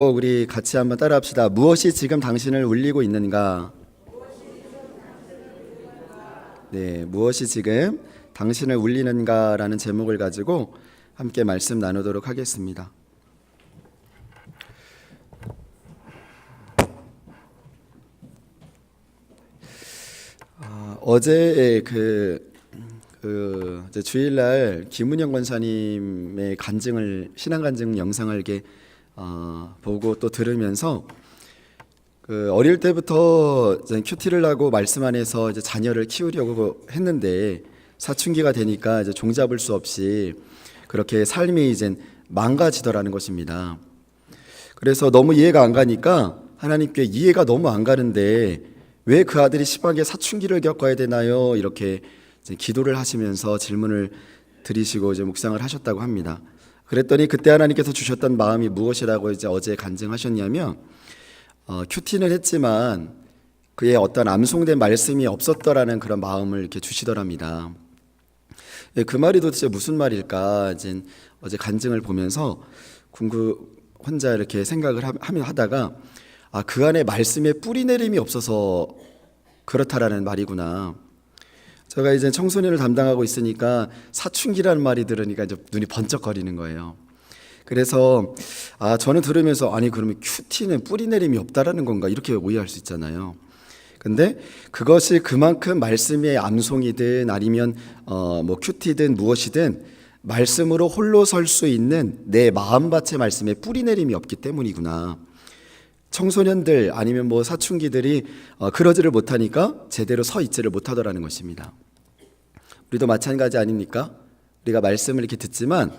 우리 같이 한번 따라합시다. 무엇이 지금 당신을 울리고 있는가? 네, 무엇이 지금 당신을 울리는가라는 제목을 가지고 함께 말씀 나누도록 하겠습니다. 어제 이제 주일날 김은영 권사님의 신앙 간증 영상을 이렇게 보고 또 들으면서 어릴 때부터 이제 큐티를 하고 말씀 안에서 이제 자녀를 키우려고 했는데 사춘기가 되니까 이제 종잡을 수 없이 그렇게 삶이 이제 망가지더라는 것입니다. 그래서 너무 이해가 안 가니까 하나님께 이해가 너무 안 가는데 왜 그 아들이 심하게 사춘기를 겪어야 되나요? 이렇게 이제 기도를 하시면서 질문을 드리시고 이제 묵상을 하셨다고 합니다. 그랬더니 그때 하나님께서 주셨던 마음이 무엇이라고 이제 어제 간증하셨냐면 큐티는 했지만 그의 어떤 암송된 말씀이 없었더라는 그런 마음을 이렇게 주시더랍니다. 그 말이 도대체 무슨 말일까? 이제 어제 간증을 보면서 혼자 이렇게 생각을 하다가 그 안에 말씀에 뿌리 내림이 없어서 그렇다라는 말이구나. 제가 이제 청소년을 담당하고 있으니까 사춘기라는 말이 들으니까 이제 눈이 번쩍거리는 거예요. 그래서 저는 들으면서 그러면 큐티는 뿌리 내림이 없다라는 건가 이렇게 오해할 수 있잖아요. 근데 그것이 그만큼 말씀의 암송이든 아니면 큐티든 무엇이든 말씀으로 홀로 설 수 있는 내 마음밭의 말씀에 뿌리 내림이 없기 때문이구나. 청소년들 아니면 사춘기들이 그러지를 못하니까 제대로 서 있지를 못하더라는 것입니다. 우리도 마찬가지 아닙니까? 우리가 말씀을 이렇게 듣지만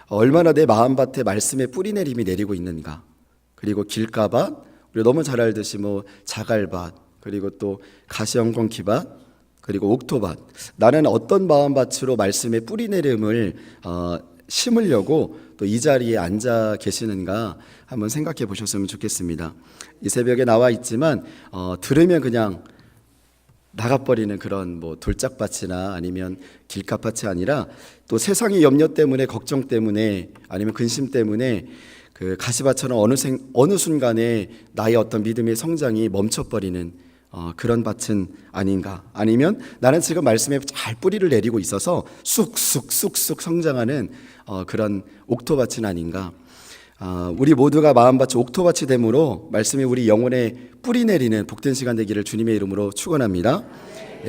얼마나 내 마음밭에 말씀의 뿌리 내림이 내리고 있는가. 그리고 길가밭, 우리가 너무 잘 알듯이 자갈밭, 그리고 또 가시엉겅퀴밭, 그리고 옥토밭. 나는 어떤 마음밭으로 말씀의 뿌리 내림을 심으려고 또 이 자리에 앉아 계시는가 한번 생각해 보셨으면 좋겠습니다. 이 새벽에 나와 있지만 들으면 그냥 나가버리는 그런 돌짝밭이나 아니면 길가밭이 아니라 또 세상의 염려 때문에 걱정 때문에 아니면 근심 때문에 그 가시밭처럼 어느 순간에 나의 어떤 믿음의 성장이 멈춰버리는 그런 밭은 아닌가. 아니면 나는 지금 말씀에 잘 뿌리를 내리고 있어서 쑥쑥 성장하는 그런 옥토밭은 아닌가. 우리 모두가 마음밭이 옥토밭이 되므로 말씀이 우리 영혼에 뿌리 내리는 복된 시간 되기를 주님의 이름으로 축원합니다.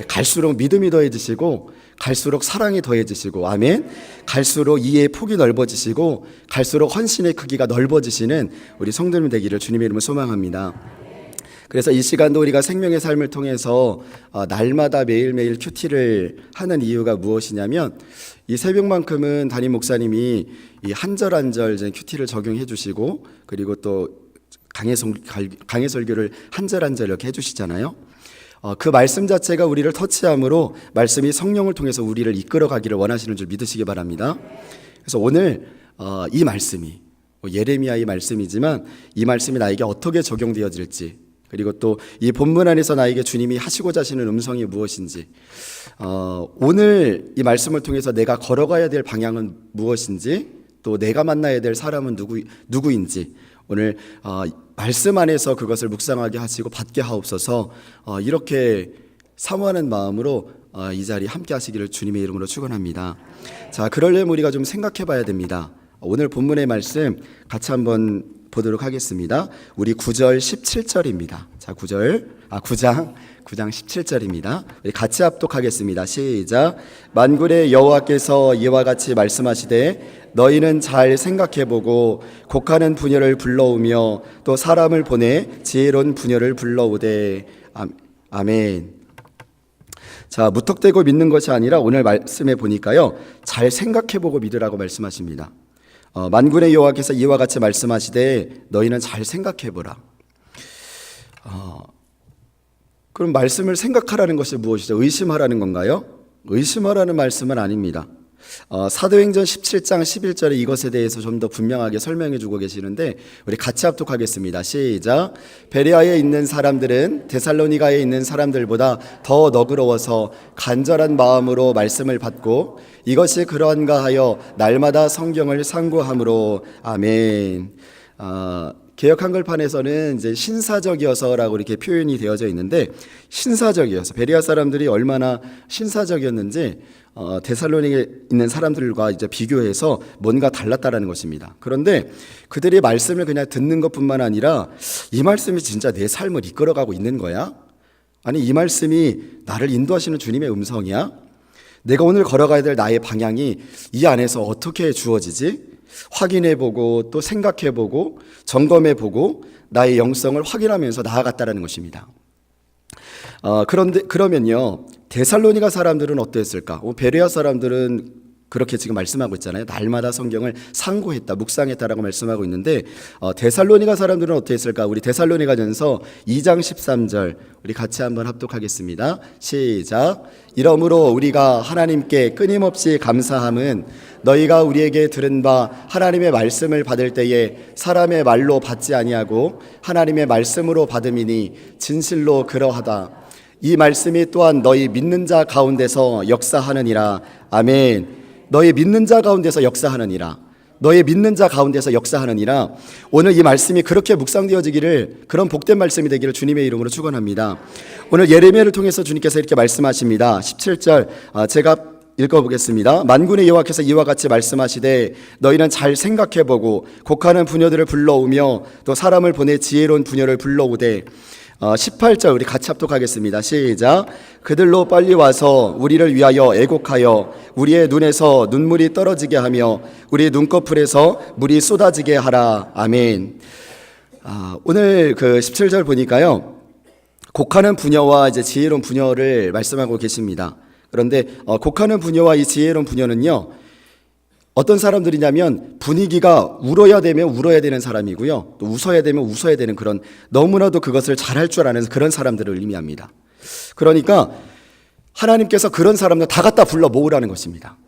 갈수록 믿음이 더해지시고 갈수록 사랑이 더해지시고 아멘. 갈수록 이해의 폭이 넓어지시고 갈수록 헌신의 크기가 넓어지시는 우리 성도님 되기를 주님의 이름으로 소망합니다. 그래서 이 시간도 우리가 생명의 삶을 통해서 날마다 매일매일 큐티를 하는 이유가 무엇이냐면 이 새벽만큼은 담임 목사님이 이 한 절 한 절 큐티를 적용해 주시고 그리고 또 강해 설교를 한 절 한 절 이렇게 해주시잖아요. 그 말씀 자체가 우리를 터치함으로 말씀이 성령을 통해서 우리를 이끌어 가기를 원하시는 줄 믿으시기 바랍니다. 그래서 오늘 이 말씀이 예레미야의 말씀이지만 이 말씀이 나에게 어떻게 적용되어질지 그리고 또 이 본문 안에서 나에게 주님이 하시고자 하시는 음성이 무엇인지 오늘 이 말씀을 통해서 내가 걸어가야 될 방향은 무엇인지 또 내가 만나야 될 사람은 누구인지 오늘 말씀 안에서 그것을 묵상하게 하시고 받게 하옵소서. 이렇게 사모하는 마음으로 이 자리에 함께 하시기를 주님의 이름으로 축원합니다. 자, 그러려면 우리가 좀 생각해 봐야 됩니다. 오늘 본문의 말씀 같이 한번 보도록 하겠습니다. 우리 9절 17절입니다. 자, 9장 17절입니다. 우리 같이 합독하겠습니다. 시작. 만군의 여호와께서 이와 같이 말씀하시되 너희는 잘 생각해보고 곡하는 부녀를 불러오며 또 사람을 보내 지혜로운 부녀를 불러오되 아멘. 자, 무턱대고 믿는 것이 아니라 오늘 말씀에 보니까요 잘 생각해보고 믿으라고 말씀하십니다. 만군의 여호와께서 이와 같이 말씀하시되 너희는 잘 생각해보라. 그럼 말씀을 생각하라는 것이 무엇이죠? 의심하라는 건가요? 의심하라는 말씀은 아닙니다. 사도행전 17장 11절에 이것에 대해서 좀 더 분명하게 설명해 주고 계시는데 우리 같이 합독하겠습니다. 시작. 베레아에 있는 사람들은 데살로니가에 있는 사람들보다 더 너그러워서 간절한 마음으로 말씀을 받고 이것이 그러한가 하여 날마다 성경을 상고함으로 아멘. 개역 한글판에서는 이제 신사적이어서라고 이렇게 표현이 되어져 있는데, 신사적이어서 베레아 사람들이 얼마나 신사적이었는지 데살로니에 있는 사람들과 이제 비교해서 뭔가 달랐다라는 것입니다. 그런데 그들이 말씀을 그냥 듣는 것뿐만 아니라 이 말씀이 진짜 내 삶을 이끌어가고 있는 거야? 아니 이 말씀이 나를 인도하시는 주님의 음성이야? 내가 오늘 걸어가야 될 나의 방향이 이 안에서 어떻게 주어지지? 확인해보고 또 생각해보고 점검해보고 나의 영성을 확인하면서 나아갔다라는 것입니다. 그러면요, 데살로니가 사람들은 어땠을까? 베레아 사람들은 그렇게 지금 말씀하고 있잖아요. 날마다 성경을 상고했다, 묵상했다라고 말씀하고 있는데 데살로니가 사람들은 어땠을까? 우리 데살로니가전서 2장 13절 우리 같이 한번 합독하겠습니다. 시작. 이러므로 우리가 하나님께 끊임없이 감사함은 너희가 우리에게 들은 바 하나님의 말씀을 받을 때에 사람의 말로 받지 아니하고 하나님의 말씀으로 받음이니 진실로 그러하다. 이 말씀이 또한 너희 믿는 자 가운데서 역사하느니라. 아멘. 너희 믿는 자 가운데서 역사하느니라. 너희 믿는 자 가운데서 역사하느니라. 오늘 이 말씀이 그렇게 묵상되어지기를, 그런 복된 말씀이 되기를 주님의 이름으로 축원합니다. 오늘 예레미야를 통해서 주님께서 이렇게 말씀하십니다. 17절 제가 읽어보겠습니다. 만군의 여호와께서 이와 같이 말씀하시되 너희는 잘 생각해보고 곡하는 부녀들을 불러오며 또 사람을 보내 지혜로운 부녀를 불러오되 18절 우리 같이 합독하겠습니다. 시작. 그들로 빨리 와서 우리를 위하여 애곡하여 우리의 눈에서 눈물이 떨어지게 하며 우리 눈꺼풀에서 물이 쏟아지게 하라. 아멘. 오늘 그 17절 보니까요, 곡하는 부녀와 이제 지혜로운 부녀를 말씀하고 계십니다. 그런데 곡하는 부녀와 이 지혜로운 부녀는요, 어떤 사람들이냐면 분위기가 울어야 되면 울어야 되는 사람이고요, 또 웃어야 되면 웃어야 되는 그런, 너무나도 그것을 잘할 줄 아는 그런 사람들을 의미합니다. 그러니까 하나님께서 그런 사람들 다 갖다 불러 모으라는 것입니다.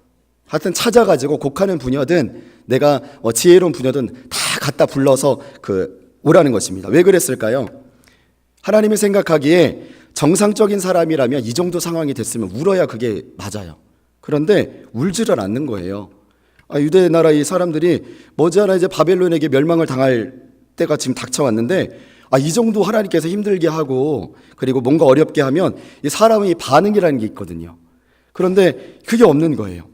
하여튼 찾아가지고 곡하는 부녀든 내가 지혜로운 부녀든 다 갖다 불러서 오라는 것입니다. 왜 그랬을까요? 하나님이 생각하기에 정상적인 사람이라면 이 정도 상황이 됐으면 울어야 그게 맞아요. 그런데 울지를 않는 거예요. 유대 나라 이 사람들이 머지않아 이제 바벨론에게 멸망을 당할 때가 지금 닥쳐왔는데 이 정도 하나님께서 힘들게 하고 그리고 뭔가 어렵게 하면 이 사람의 반응이라는 게 있거든요. 그런데 그게 없는 거예요.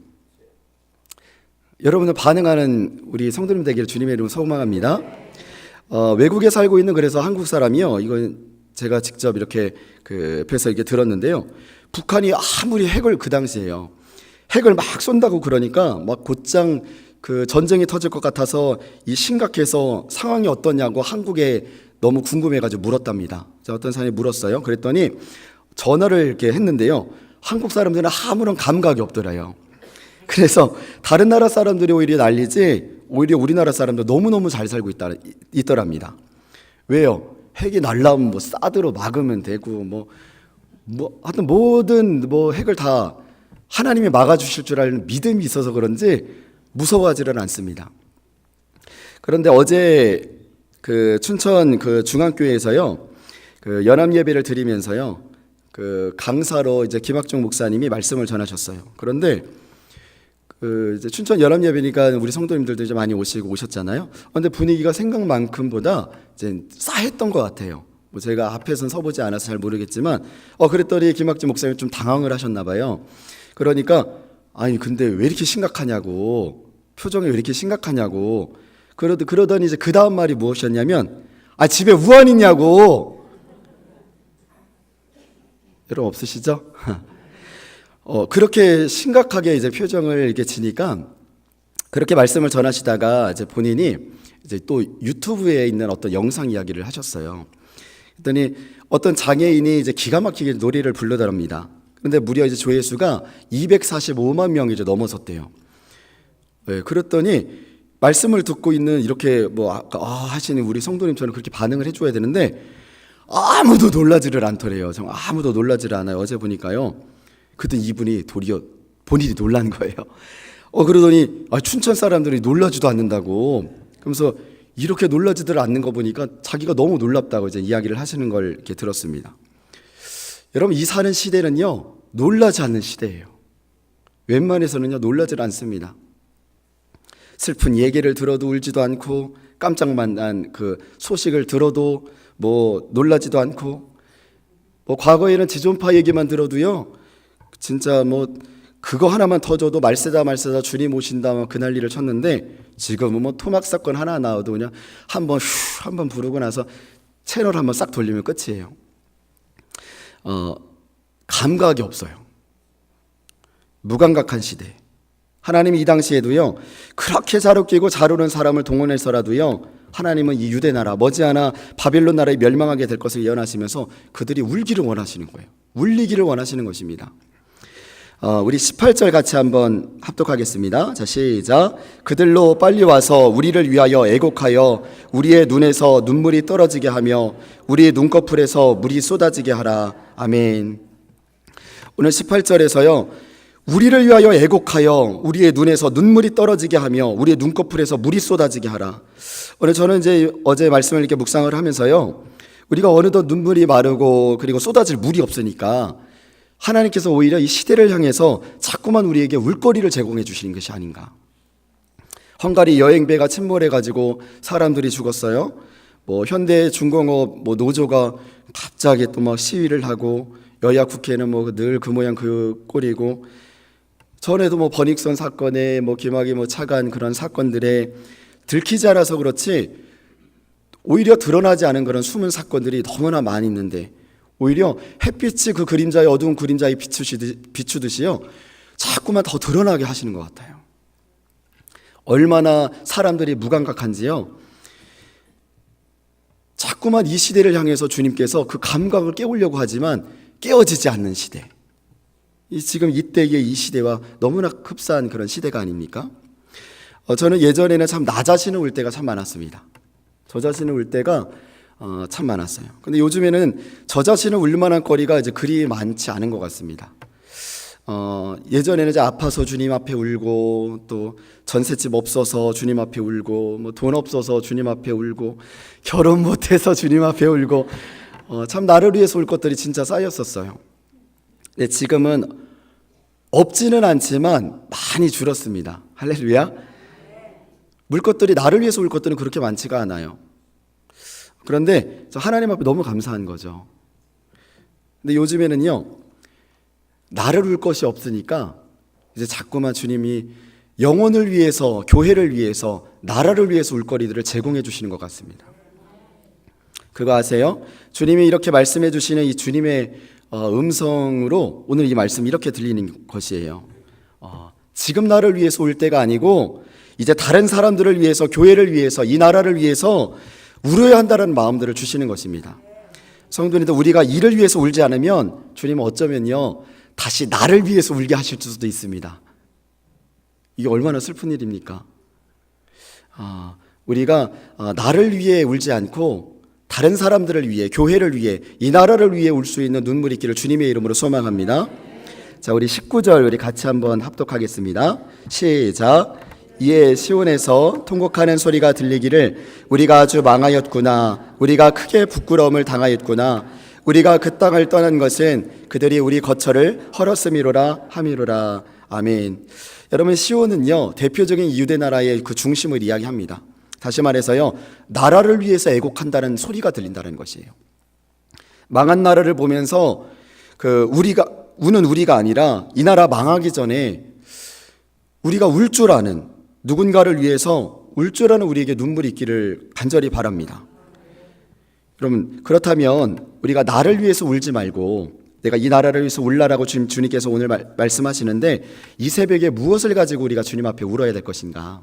여러분은 반응하는 우리 성도님 되기를 주님의 이름으로 소망합니다. 외국에 살고 있는 그래서 한국 사람이요, 이건 제가 직접 이렇게 옆에서 이렇게 들었는데요, 북한이 아무리 핵을 그 당시에요, 핵을 막 쏜다고 그러니까 막 곧장 전쟁이 터질 것 같아서 이 심각해서 상황이 어떠냐고 한국에 너무 궁금해가지고 물었답니다. 어떤 사람이 물었어요. 그랬더니 전화를 이렇게 했는데요, 한국 사람들은 아무런 감각이 없더래요. 그래서 다른 나라 사람들이 오히려 난리지 오히려 우리나라 사람들 너무너무 잘 살고 있더랍니다. 왜요? 핵이 날라오면 사드로 막으면 되고 하여튼 모든 핵을 다 하나님이 막아주실 줄 아는 믿음이 있어서 그런지 무서워하지는 않습니다. 그런데 어제 춘천 중앙교회에서요, 연합 예배를 드리면서요, 강사로 이제 김학종 목사님이 말씀을 전하셨어요. 그런데 이제 춘천 연합 예배니까 우리 성도님들도 이제 많이 오셨잖아요. 그런데 분위기가 생각만큼보다 이제 싸했던 것 같아요. 제가 앞에서는 서보지 않아서 잘 모르겠지만 그랬더니 김학종 목사님이 좀 당황을 하셨나 봐요. 그러니까 근데 왜 이렇게 심각하냐고, 표정이 왜 이렇게 심각하냐고 그러더니 이제 그 다음 말이 무엇이었냐면 집에 우한 있냐고. 여러분 없으시죠? 그렇게 심각하게 이제 표정을 이렇게 지니까 그렇게 말씀을 전하시다가 이제 본인이 이제 또 유튜브에 있는 어떤 영상 이야기를 하셨어요. 그랬더니 어떤 장애인이 이제 기가 막히게 노래를 부르더랍니다. 그런데 무려 이제 조회수가 245만 명이 이제 넘어섰대요. 그랬더니 말씀을 듣고 있는 이렇게 하시는 우리 성도님처럼 그렇게 반응을 해줘야 되는데 아무도 놀라지를 않더래요. 정말 아무도 놀라지를 않아요. 어제 보니까요. 그랬더니 이분이 도리어 본인이 놀란 거예요. 그러더니 춘천 사람들이 놀라지도 않는다고. 그러면서 이렇게 놀라지들 않는 거 보니까 자기가 너무 놀랍다고 이제 이야기를 하시는 걸 이렇게 들었습니다. 여러분, 이 사는 시대는요, 놀라지 않는 시대예요. 웬만해서는요, 놀라지 않습니다. 슬픈 얘기를 들어도 울지도 않고, 깜짝만 난 그 소식을 들어도 뭐 놀라지도 않고, 뭐 과거에는 지존파 얘기만 들어도요, 진짜 뭐 그거 하나만 터져도 말세다 주님 오신다 그 난리를 쳤는데, 지금은 뭐 토막 사건 하나 나와도 그냥 한번 부르고 나서 채널 한번 싹 돌리면 끝이에요. 감각이 없어요. 무감각한 시대. 하나님이 이 당시에도요, 그렇게 잘 웃기고 잘 우는 사람을 동원해서라도요, 하나님은 이 유대 나라 머지않아 바빌론 나라에 멸망하게 될 것을 예언하시면서 그들이 울기를 원하시는 거예요. 울리기를 원하시는 것입니다. 우리 18절 같이 한번 합독하겠습니다. 자, 시작. 그들로 빨리 와서 우리를 위하여 애곡하여 우리의 눈에서 눈물이 떨어지게 하며 우리의 눈꺼풀에서 물이 쏟아지게 하라. 아멘. 오늘 18절에서요, 우리를 위하여 애곡하여 우리의 눈에서 눈물이 떨어지게 하며 우리의 눈꺼풀에서 물이 쏟아지게 하라. 오늘 저는 이제 어제 말씀을 이렇게 묵상을 하면서요, 우리가 어느덧 눈물이 마르고 그리고 쏟아질 물이 없으니까 하나님께서 오히려 이 시대를 향해서 자꾸만 우리에게 울거리를 제공해 주시는 것이 아닌가. 헝가리 여행배가 침몰해가지고 사람들이 죽었어요. 뭐 현대 중공업 뭐 노조가 갑자기 또 막 시위를 하고, 여야 국회는 뭐 늘 그 모양 그 꼴이고, 전에도 뭐 버닉선 사건에 뭐 김학의 뭐 차관 그런 사건들에 들키지 않아서 그렇지 오히려 드러나지 않은 그런 숨은 사건들이 너무나 많이 있는데, 오히려 햇빛이 그 그림자의 어두운 그림자에 비추듯이요, 자꾸만 더 드러나게 하시는 것 같아요. 얼마나 사람들이 무감각한지요, 자꾸만 이 시대를 향해서 주님께서 그 감각을 깨우려고 하지만 깨어지지 않는 시대. 지금 이때의 이 시대와 너무나 흡사한 그런 시대가 아닙니까? 저는 예전에는 참 나 자신을 울 때가 참 많았습니다. 저 자신을 울 때가 참 많았어요. 근데 요즘에는 저 자신을 울 만한 거리가 이제 그리 많지 않은 것 같습니다. 예전에는 이제 아파서 주님 앞에 울고, 또 전셋집 없어서 주님 앞에 울고, 뭐 돈 없어서 주님 앞에 울고, 결혼 못해서 주님 앞에 울고, 참 나를 위해서 울 것들이 진짜 쌓였었어요. 근데 지금은 없지는 않지만 많이 줄었습니다. 할렐루야. 울 것들이, 나를 위해서 울 것들은 그렇게 많지가 않아요. 그런데 하나님 앞에 너무 감사한 거죠. 근데 요즘에는요, 나를 울 것이 없으니까 이제 자꾸만 주님이 영혼을 위해서, 교회를 위해서, 나라를 위해서 울거리들을 제공해 주시는 것 같습니다. 그거 아세요? 주님이 이렇게 말씀해 주시는 이 주님의 음성으로 오늘 이 말씀이 이렇게 들리는 것이에요. 지금 나를 위해서 울 때가 아니고 이제 다른 사람들을 위해서, 교회를 위해서, 이 나라를 위해서 울어야 한다는 마음들을 주시는 것입니다. 성도님들, 우리가 이를 위해서 울지 않으면 주님은 어쩌면요, 다시 나를 위해서 울게 하실 수도 있습니다. 이게 얼마나 슬픈 일입니까? 우리가 나를 위해 울지 않고 다른 사람들을 위해, 교회를 위해, 이 나라를 위해 울 수 있는 눈물이 있기를 주님의 이름으로 소망합니다. 자, 우리 19절 우리 같이 한번 합독하겠습니다. 시작. 이에 시온에서 통곡하는 소리가 들리기를 우리가 아주 망하였구나, 우리가 크게 부끄러움을 당하였구나, 우리가 그 땅을 떠난 것은 그들이 우리 거처를 헐었음이로라 함이로라. 아멘. 여러분, 시온은요, 대표적인 유대 나라의 그 중심을 이야기합니다. 다시 말해서요, 나라를 위해서 애곡한다는 소리가 들린다는 것이에요. 망한 나라를 보면서 우리가 우는 우리가 아니라 이 나라 망하기 전에 우리가 울 줄 아는, 누군가를 위해서 울 줄 아는 우리에게 눈물이 있기를 간절히 바랍니다. 여러분, 그렇다면 우리가 나를 위해서 울지 말고 내가 이 나라를 위해서 울라라고 주님께서 오늘 말씀하시는데, 이 새벽에 무엇을 가지고 우리가 주님 앞에 울어야 될 것인가?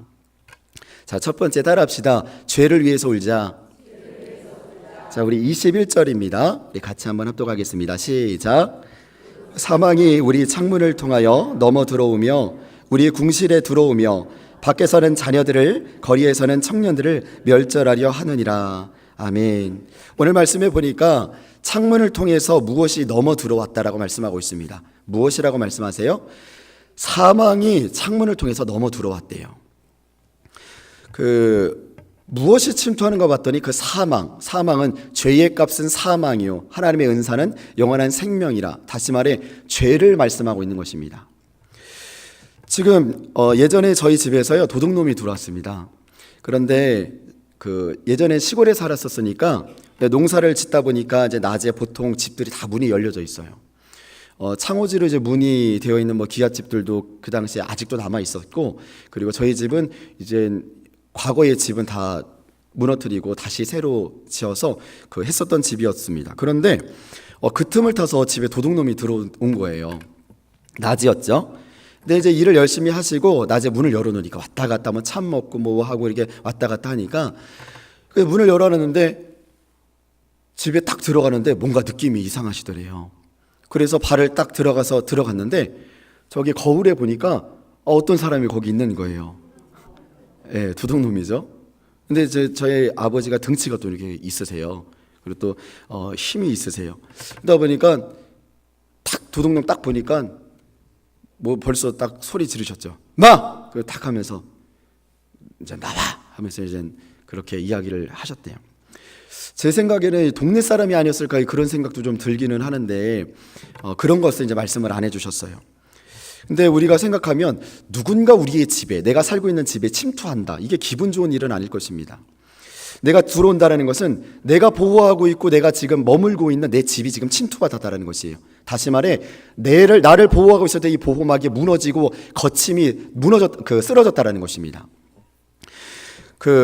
자, 첫 번째 따라합시다. 죄를 위해서 울자. 자, 우리 21절입니다. 우리 같이 한번 합독하겠습니다. 시작. 사망이 우리 창문을 통하여 넘어 들어오며 우리 궁실에 들어오며 밖에서는 자녀들을, 거리에서는 청년들을 멸절하려 하느니라. 아멘. 오늘 말씀에 보니까 창문을 통해서 무엇이 넘어 들어왔다라고 말씀하고 있습니다. 무엇이라고 말씀하세요? 사망이 창문을 통해서 넘어 들어왔대요. 무엇이 침투하는 거 봤더니 그 사망은 죄의 값은 사망이요 하나님의 은사는 영원한 생명이라. 다시 말해 죄를 말씀하고 있는 것입니다. 지금 예전에 저희 집에서요 도둑놈이 들어왔습니다. 그런데 예전에 시골에 살았었으니까 농사를 짓다 보니까 이제 낮에 보통 집들이 다 문이 열려져 있어요. 창호지로 이제 문이 되어 있는 기앗집들도 그 당시에 아직도 남아 있었고, 그리고 저희 집은 이제 과거의 집은 다 무너뜨리고 다시 새로 지어서 했었던 집이었습니다. 그런데 그 틈을 타서 집에 도둑놈이 들어온 거예요. 낮이었죠. 근데 이제 일을 열심히 하시고 낮에 문을 열어놓으니까 왔다 갔다 참 먹고 뭐 하고 이렇게 왔다 갔다 하니까 문을 열어놨는데 집에 딱 들어가는데 뭔가 느낌이 이상하시더래요. 그래서 발을 딱 들어갔는데 저기 거울에 보니까 어떤 사람이 거기 있는 거예요. 예, 도둑놈이죠. 근데 저희 아버지가 등치가 또 이렇게 있으세요. 그리고 또 힘이 있으세요. 그러다 보니까 딱 도둑놈 딱 보니까 벌써 딱 소리 지르셨죠. 마! 딱 하면서 이제 나와! 하면서 이제 그렇게 이야기를 하셨대요. 제 생각에는 동네 사람이 아니었을까 그런 생각도 좀 들기는 하는데 그런 것을 이제 말씀을 안 해주셨어요. 근데 우리가 생각하면 누군가 우리의 집에, 내가 살고 있는 집에 침투한다. 이게 기분 좋은 일은 아닐 것입니다. 내가 들어온다는 것은 내가 보호하고 있고 내가 지금 머물고 있는 내 집이 지금 침투받았다는 것이에요. 다시 말해 나를 보호하고 있었던 이 보호막이 무너지고 거침이 쓰러졌다는 것입니다.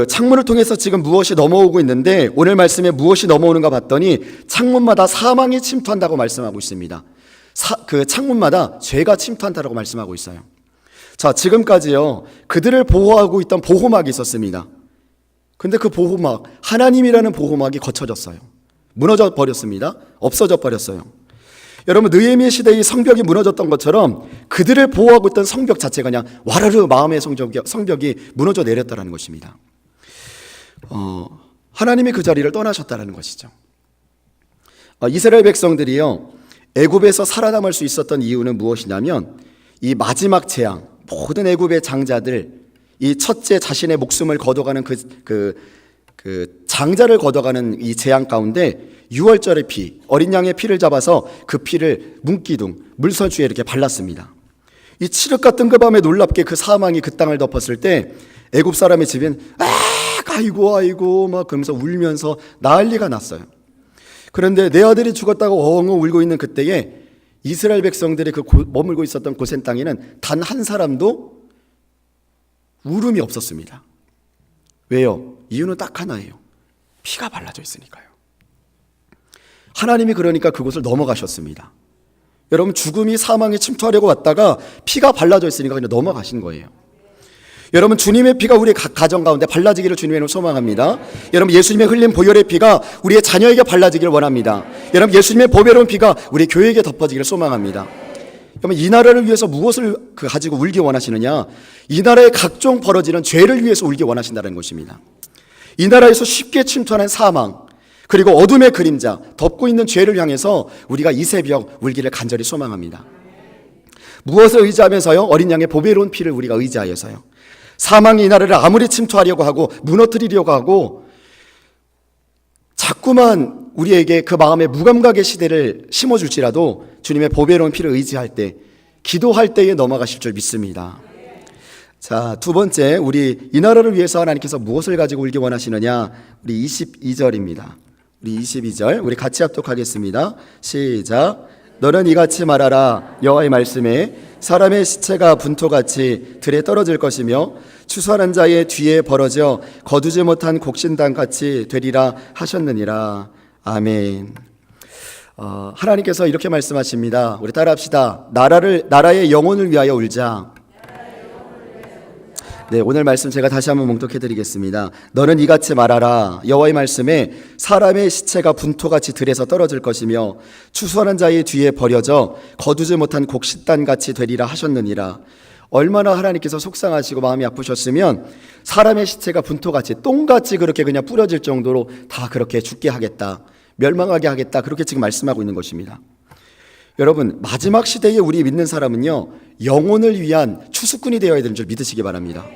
창문을 통해서 지금 무엇이 넘어오고 있는데 오늘 말씀에 무엇이 넘어오는가 봤더니 창문마다 사망이 침투한다고 말씀하고 있습니다. 창문마다 죄가 침투한다고 말씀하고 있어요. 자, 지금까지요 그들을 보호하고 있던 보호막이 있었습니다. 근데 그 보호막, 하나님이라는 보호막이 거쳐졌어요. 무너져 버렸습니다. 없어져 버렸어요. 여러분, 느헤미야 시대의 성벽이 무너졌던 것처럼 그들을 보호하고 있던 성벽 자체가 그냥 와르르 마음의 성벽이 무너져 내렸다는 것입니다. 하나님이 그 자리를 떠나셨다는 것이죠. 이스라엘 백성들이요 애굽에서 살아남을 수 있었던 이유는 무엇이냐면 이 마지막 재앙, 모든 애굽의 장자들, 이 첫째 자신의 목숨을 걷어가는 장자를 걷어가는 이 재앙 가운데 유월절의 피, 어린 양의 피를 잡아서 그 피를 문기둥, 물서주에 이렇게 발랐습니다. 이 칠흑과 뜬금함에 놀랍게 그 사망이 그 땅을 덮었을 때 애굽 사람의 집엔 아이고 막 그러면서 울면서 난리가 났어요. 그런데 내 아들이 죽었다고 엉엉 울고 있는 그때에 이스라엘 백성들이 머물고 있었던 고센 땅에는 단 한 사람도 울음이 없었습니다. 왜요? 이유는 딱 하나예요. 피가 발라져 있으니까요. 하나님이 그러니까 그곳을 넘어가셨습니다. 여러분, 죽음이 사망에 침투하려고 왔다가 피가 발라져 있으니까 그냥 넘어가신 거예요. 여러분, 주님의 피가 우리 가정 가운데 발라지기를 주님의 소망합니다. 여러분, 예수님의 흘린 보혈의 피가 우리의 자녀에게 발라지기를 원합니다. 여러분, 예수님의 보배로운 피가 우리 교회에게 덮어지기를 소망합니다. 그러면 이 나라를 위해서 무엇을 가지고 울기 원하시느냐? 이 나라의 각종 벌어지는 죄를 위해서 울기 원하신다는 것입니다. 이 나라에서 쉽게 침투하는 사망, 그리고 어둠의 그림자, 덮고 있는 죄를 향해서 우리가 이 새벽 울기를 간절히 소망합니다. 무엇을 의지하면서요? 어린 양의 보배로운 피를 우리가 의지하여서요. 사망이 이 나라를 아무리 침투하려고 하고 무너뜨리려고 하고 자꾸만 우리에게 그 마음의 무감각의 시대를 심어줄지라도 주님의 보배로운 피를 의지할 때, 기도할 때에 넘어가실 줄 믿습니다. 자, 두 번째, 우리 이 나라를 위해서 하나님께서 무엇을 가지고 울기 원하시느냐? 우리 22절입니다. 우리 22절 우리 같이 합독하겠습니다. 시작. 너는 이같이 말하라. 여호와의 말씀에 사람의 시체가 분토같이 들에 떨어질 것이며 추수하는 자의 뒤에 벌어져 거두지 못한 곡신단같이 되리라 하셨느니라. 아멘. 하나님께서 이렇게 말씀하십니다. 우리 따라합시다. 나라의 영혼을 위하여 울자. 네, 오늘 말씀 제가 다시 한번 몽독해 드리겠습니다. 너는 이같이 말하라. 여호와의 말씀에 사람의 시체가 분토같이 들에서 떨어질 것이며 추수하는 자의 뒤에 버려져 거두지 못한 곡식단같이 되리라 하셨느니라. 얼마나 하나님께서 속상하시고 마음이 아프셨으면 사람의 시체가 분토같이 똥같이 그렇게 그냥 뿌려질 정도로 다 그렇게 죽게 하겠다, 멸망하게 하겠다, 그렇게 지금 말씀하고 있는 것입니다. 여러분, 마지막 시대에 우리 믿는 사람은요 영혼을 위한 추수꾼이 되어야 되는 줄 믿으시기 바랍니다.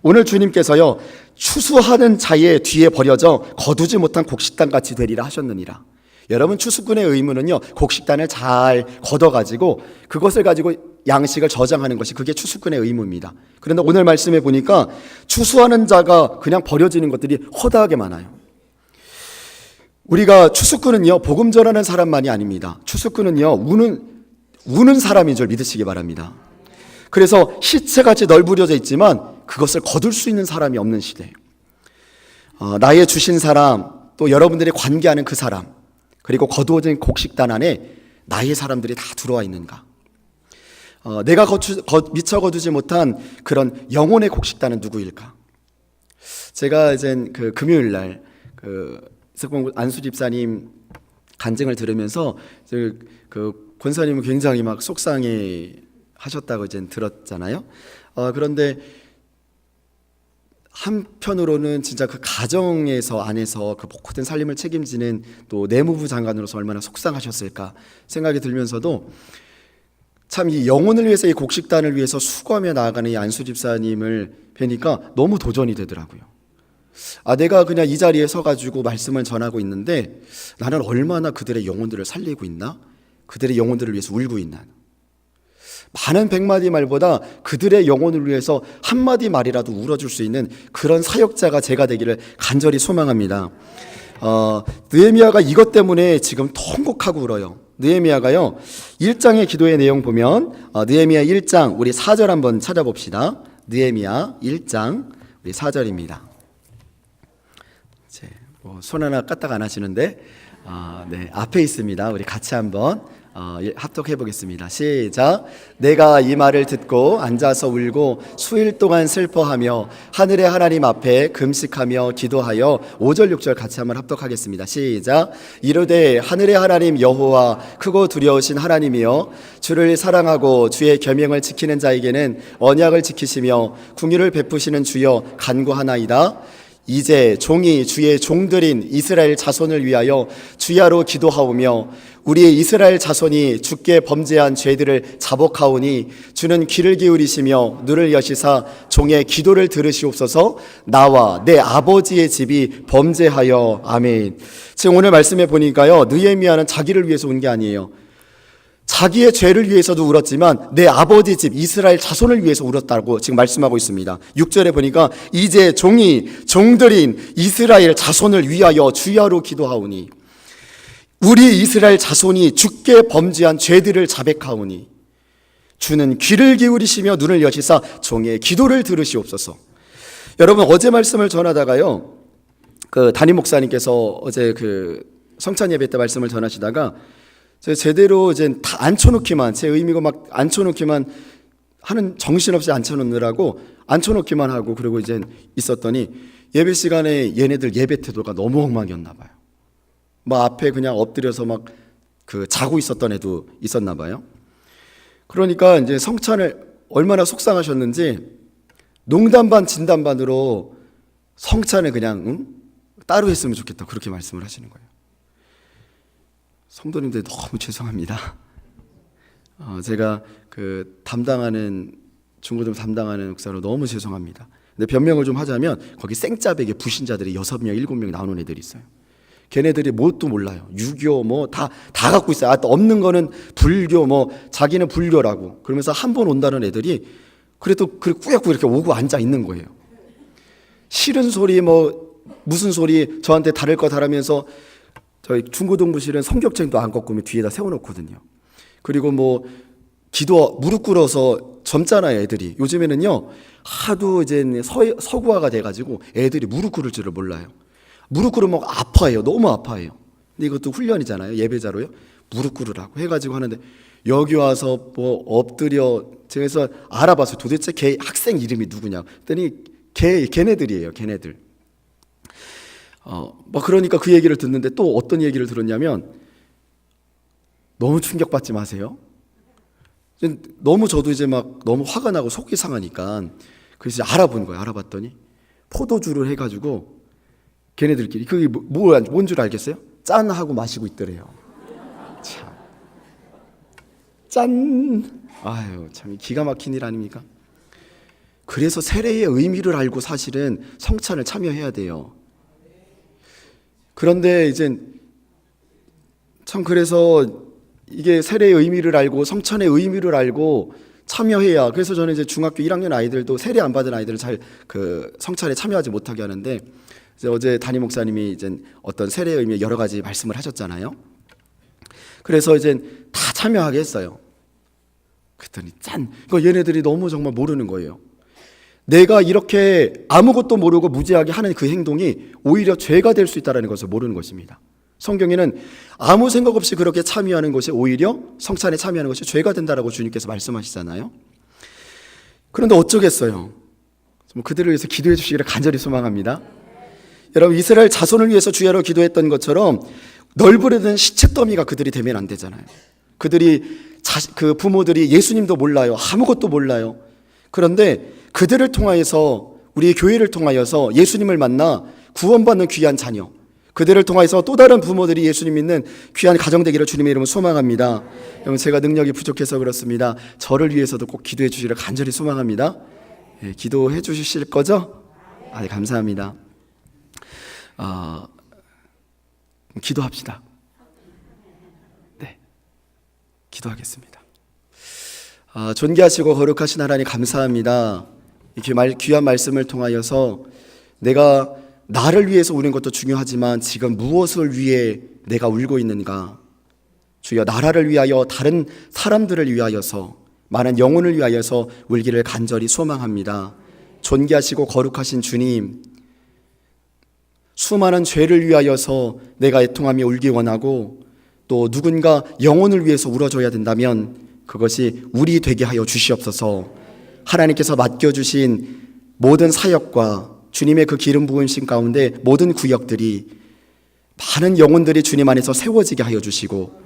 오늘 주님께서요 추수하는 자의 뒤에 버려져 거두지 못한 곡식단같이 되리라 하셨느니라. 여러분, 추수꾼의 의무는요 곡식단을 잘 걷어가지고 그것을 가지고 양식을 저장하는 것이 그게 추수꾼의 의무입니다. 그런데 오늘 말씀에 보니까 추수하는 자가 그냥 버려지는 것들이 허다하게 많아요. 우리가 추수꾼은요, 복음 전하는 사람만이 아닙니다. 추수꾼은요, 우는 사람인 줄 믿으시기 바랍니다. 그래서 시체같이 널브러져 있지만 그것을 거둘 수 있는 사람이 없는 시대예요. 나의 주신 사람, 또 여러분들이 관계하는 그 사람, 그리고 거두어진 곡식단 안에 나의 사람들이 다 들어와 있는가? 내가 미처 거두지 못한 그런 영혼의 곡식단은 누구일까? 제가 이제 그 금요일 날 안수 집사님 간증을 들으면서 그 권사님은 굉장히 막 속상해 하셨다고 이제 들었잖아요. 그런데 한편으로는 진짜 그 가정에서 안에서 그 모든 살림을 책임지는 또 내무부 장관으로서 얼마나 속상하셨을까 생각이 들면서도 참 이 영혼을 위해서 이 곡식단을 위해서 수고하며 나아가는 이 안수 집사님을 뵈니까 너무 도전이 되더라고요. 내가 그냥 이 자리에 서가지고 말씀을 전하고 있는데 나는 얼마나 그들의 영혼들을 살리고 있나? 그들의 영혼들을 위해서 울고 있나? 많은 100마디 말보다 그들의 영혼을 위해서 한마디 말이라도 울어줄 수 있는 그런 사역자가 제가 되기를 간절히 소망합니다. 느헤미야가 이것 때문에 지금 통곡하고 울어요. 느헤미야가요 1장의 기도의 내용 보면 느헤미야 1장 우리 4절 한번 찾아봅시다. 느헤미야 1장 우리 4절입니다. 손 하나 까딱 안 하시는데 네, 앞에 있습니다. 우리 같이 한번 합독해 보겠습니다. 시작. 내가 이 말을 듣고 앉아서 울고 수일 동안 슬퍼하며 하늘의 하나님 앞에 금식하며 기도하여 5절 6절 같이 한번 합독하겠습니다. 시작. 이르되 하늘의 하나님 여호와 크고 두려우신 하나님이여 주를 사랑하고 주의 계명을 지키는 자에게는 언약을 지키시며 긍휼을 베푸시는 주여 간구하나이다. 이제 종이 주의 종들인 이스라엘 자손을 위하여 주야로 기도하오며 우리의 이스라엘 자손이 주께 범죄한 죄들을 자복하오니 주는 귀를 기울이시며 눈을 여시사 종의 기도를 들으시옵소서. 나와 내 아버지의 집이 범죄하여. 아멘. 지금 오늘 말씀해 보니까요 느헤미야는 자기를 위해서 운 게 아니에요. 자기의 죄를 위해서도 울었지만 내 아버지 집 이스라엘 자손을 위해서 울었다고 지금 말씀하고 있습니다. 6절에 보니까 이제 종들인 이스라엘 자손을 위하여 주야로 기도하오니 우리 이스라엘 자손이 주께 범죄한 죄들을 자백하오니 주는 귀를 기울이시며 눈을 여시사 종의 기도를 들으시옵소서. 여러분 어제 말씀을 전하다가요 그 담임 목사님께서 어제 그 성찬 예배 때 말씀을 전하시다가 제대로 이제 다 앉혀놓기만 제 의미고 막 앉혀놓기만 하는 정신없이 앉혀놓느라고 앉혀놓기만 하고 그리고 이제 있었더니 예배 시간에 얘네들 예배 태도가 너무 엉망이었나 봐요. 막 앞에 그냥 엎드려서 막 그 자고 있었던 애도 있었나 봐요. 그러니까 이제 성찬을 얼마나 속상하셨는지 농담 반 진담 반으로 성찬을 그냥 따로 했으면 좋겠다 그렇게 말씀을 하시는 거예요. 성도님들 너무 죄송합니다. 제가 그 담당하는 중고등 담당하는 목사로 너무 죄송합니다. 근데 변명을 좀 하자면 거기 생짜배기 부신자들이 6명 7명 나오는 애들이 있어요. 걔네들이 뭣도 몰라요. 유교 뭐 다 갖고 있어요. 또 없는 거는 불교 뭐 자기는 불교라고 그러면서 한 번 온다는 애들이 그래도 꾸역꾸역 이렇게 오고 앉아 있는 거예요. 싫은 소리 뭐 무슨 소리 저한테 다를 거 다르면서 저희 중고등부실은 성격책도 안 꺾으면 뒤에다 세워놓거든요. 그리고 뭐 기도 무릎 꿇어서 젊잖아요 애들이. 요즘에는요 하도 이제 서구화가 돼가지고 애들이 무릎 꿇을 줄을 몰라요. 무릎 꿇으면 아파해요. 너무 아파해요. 근데 이것도 훈련이잖아요. 예배자로요. 무릎 꿇으라고 해가지고 하는데 여기 와서 뭐 엎드려 제가 알아봤어요. 도대체 걔 학생 이름이 누구냐 그랬더니 걔네들이에요. 걔네들. 뭐 그러니까 그 얘기를 듣는데 또 어떤 얘기를 들었냐면 너무 충격받지 마세요. 너무 저도 이제 막 너무 화가 나고 속이 상하니까 그래서 알아본 거예요. 알아봤더니 포도주를 해가지고 걔네들끼리 그게 뭔 줄 알겠어요? 짠 하고 마시고 있더래요. 참. 짠. 아유 참 기가 막힌 일 아닙니까? 그래서 세례의 의미를 알고 사실은 성찬을 참여해야 돼요. 그런데 이제 참 그래서 이게 세례의 의미를 알고 성찬의 의미를 알고 참여해야. 그래서 저는 이제 중학교 1학년 아이들도 세례 안 받은 아이들을 잘 그 성찬에 참여하지 못하게 하는데, 이제 어제 담임 목사님이 이제 어떤 세례의 의미 여러 가지 말씀을 하셨잖아요. 그래서 이제 다 참여하게 했어요. 그랬더니 짠! 그 얘네들이 너무 정말 모르는 거예요. 내가 이렇게 아무것도 모르고 무지하게 하는 그 행동이 오히려 죄가 될 수 있다는 것을 모르는 것입니다. 성경에는 아무 생각 없이 그렇게 참여하는 것이 오히려 성찬에 참여하는 것이 죄가 된다라고 주님께서 말씀하시잖아요. 그런데 어쩌겠어요. 그들을 위해서 기도해 주시기를 간절히 소망합니다. 여러분, 이스라엘 자손을 위해서 주야로 기도했던 것처럼 널브러진 시체 더미가 그들이 되면 안 되잖아요. 그 부모들이 예수님도 몰라요. 아무것도 몰라요. 그런데 그들을 통하여서, 우리 교회를 통하여서 예수님을 만나 구원받는 귀한 자녀, 그들을 통해서 또 다른 부모들이 예수님 믿는 귀한 가정 되기를 주님의 이름으로 소망합니다. 여러분, 제가 능력이 부족해서 그렇습니다. 저를 위해서도 꼭 기도해 주시기를 간절히 소망합니다. 예, 기도해 주실 거죠? 네, 감사합니다. 기도합시다. 네, 기도하겠습니다. 존귀하시고 거룩하신 하나님, 감사합니다. 이렇게 귀한 말씀을 통하여서 내가 나를 위해서 우는 것도 중요하지만 지금 무엇을 위해 내가 울고 있는가? 주여, 나라를 위하여, 다른 사람들을 위하여서, 많은 영혼을 위하여서 울기를 간절히 소망합니다. 존귀하시고 거룩하신 주님, 수많은 죄를 위하여서 내가 애통하며 울기 원하고, 또 누군가 영혼을 위해서 울어줘야 된다면 그것이 우리 되게 하여 주시옵소서. 하나님께서 맡겨주신 모든 사역과 주님의 그 기름 부으심 가운데 모든 구역들이, 많은 영혼들이 주님 안에서 세워지게 하여 주시고,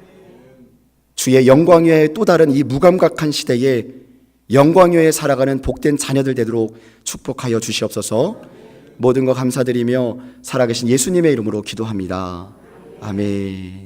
주의 영광의 또 다른 이 무감각한 시대에 영광여에 살아가는 복된 자녀들 되도록 축복하여 주시옵소서. 모든 것 감사드리며 살아계신 예수님의 이름으로 기도합니다. 아멘.